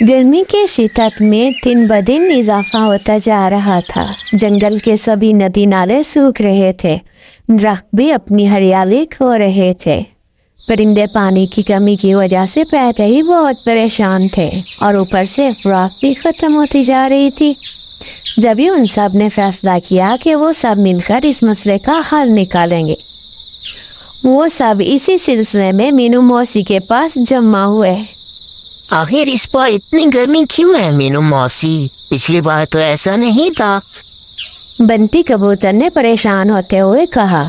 गर्मी के शिद्दत में दिन ब दिन इजाफा होता जा रहा था। जंगल के सभी नदी नाले सूख रहे थे, दरख्त भी अपनी हरियाली खो रहे थे। परिंदे पानी की कमी की वजह से पहले ही बहुत परेशान थे और ऊपर से खुराक भी ख़त्म होती जा रही थी। जब ही उन सब ने फैसला किया कि वो सब मिलकर इस मसले का हल निकालेंगे। वो सब इसी सिलसिले में मीनू मौसी के पास जमा हुए। आखिर इस बार इतनी गर्मी क्यों है मीनू मौसी? पिछली बार तो ऐसा नहीं था। बंटी कबूतर ने परेशान होते हुए कहा,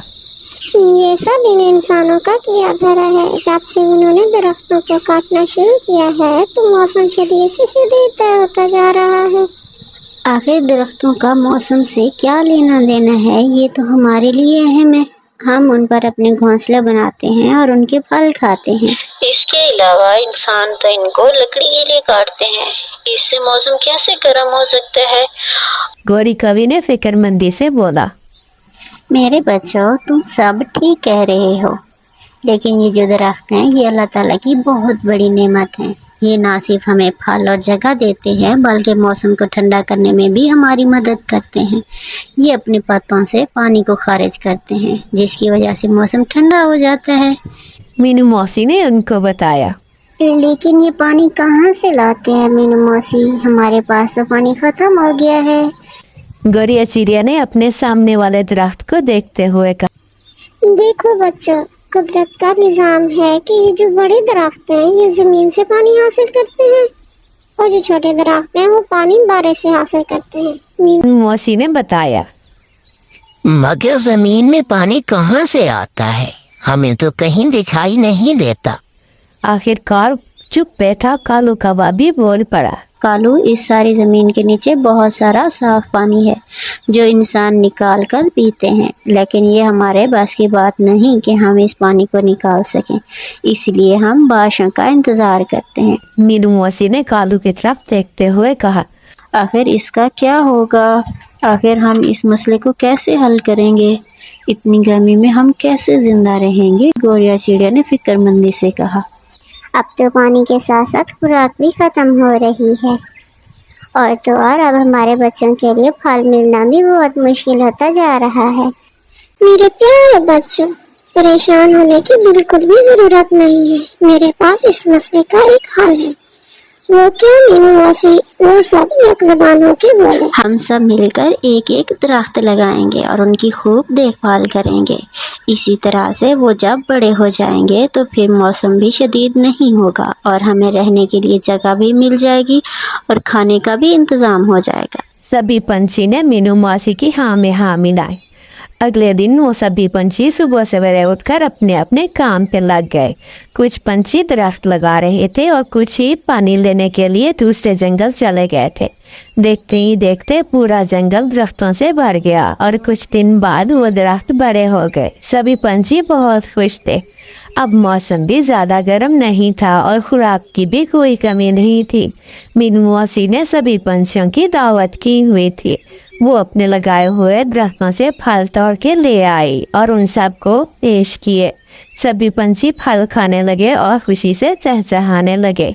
ये सब इन इंसानों का किया धरा है। जब से उन्होंने दरख्तों को काटना शुरू किया है तो मौसम शदीद से शदीद होता जा रहा है। आखिर दरख्तों का मौसम से क्या लेना देना है, ये तो हमारे लिए अहम है। हम उन पर अपने घोंसले बनाते हैं और उनके फल खाते हैं। इसके अलावा इंसान तो इनको लकड़ी के लिए काटते हैं। इससे मौसम कैसे गर्म हो सकता है? गौरी कवि ने फिक्रमंदी से बोला। मेरे बच्चों, तुम सब ठीक कह रहे हो, लेकिन ये जो दरख्त हैं ये अल्लाह ताला की बहुत बड़ी नेमत हैं। ये ना सिर्फ हमें फल और जगह देते हैं बल्कि मौसम को ठंडा करने में भी हमारी मदद करते हैं। ये अपने पत्तों से पानी को खारिज करते हैं, जिसकी वजह से मौसम ठंडा हो जाता है। मीनू मौसी ने उनको बताया। लेकिन ये पानी कहाँ से लाते हैं मीनू मौसी? हमारे पास तो पानी खत्म हो गया है। गौरी चिड़िया ने अपने सामने वाले दरख्त को देखते हुए कहा, देखो बच्चों, कुदरत का निज़ाम है कि ये जो बड़े दरख्त हैं ये ज़मीन से पानी हासिल करते हैं और जो छोटे दरख्त हैं वो पानी बारिश से हासिल करते हैं। मीनू मौसी ने बताया। मगर जमीन में पानी कहाँ से आता है? हमें तो कहीं दिखाई नहीं देता। आखिरकार चुप बैठा कालू कौवा भी बोल पड़ा। कालू, इस सारी ज़मीन के नीचे बहुत सारा साफ पानी है जो इंसान निकाल कर पीते हैं, लेकिन ये हमारे बस की बात नहीं कि हम इस पानी को निकाल सकें। इसलिए हम बारिशों का इंतज़ार करते हैं। मीनू मौसी ने कालू की तरफ देखते हुए कहा, आखिर इसका क्या होगा? आखिर हम इस मसले को कैसे हल करेंगे? इतनी गर्मी में हम कैसे ज़िंदा रहेंगे? गौरिया चिड़िया ने फिक्रमंदी से कहा। अब तो पानी के साथ साथ खुराक भी ख़त्म हो रही है और तो और अब हमारे बच्चों के लिए फल मिलना भी बहुत मुश्किल होता जा रहा है। मेरे प्यारे बच्चों, परेशान होने की बिल्कुल भी ज़रूरत नहीं है। मेरे पास इस मसले का एक हल है। वो क्या मीनू मौसी? वो सब एक ज़बान होके बोले। हम सब मिलकर एक एक दरख्त लगाएंगे और उनकी खूब देखभाल करेंगे। इसी तरह से वो जब बड़े हो जाएंगे तो फिर मौसम भी शदीद नहीं होगा और हमें रहने के लिए जगह भी मिल जाएगी और खाने का भी इंतज़ाम हो जाएगा। सभी पंछी ने मीनू मौसी की हाँ में हाँ मिलाई। अगले दिन वो सभी पंछी सुबह सवेरे उठकर अपने अपने काम पे लग गए। कुछ पंछी दरख्त लगा रहे थे और कुछ ही पानी लेने के लिए दूसरे जंगल चले गए थे। देखते ही देखते पूरा जंगल दरख्तों से भर गया और कुछ दिन बाद वो दरख्त बड़े हो गए। सभी पंछी बहुत खुश थे। अब मौसम भी ज़्यादा गर्म नहीं था और खुराक की भी कोई कमी नहीं थी। मीनू मौसी ने सभी पंछियों की दावत की हुई थी। वो अपने लगाए हुए दरख्तों से फल तोड़ के ले आई और उन सब को पेश किए। सभी पंछी फल खाने लगे और खुशी से चहचहाने लगे।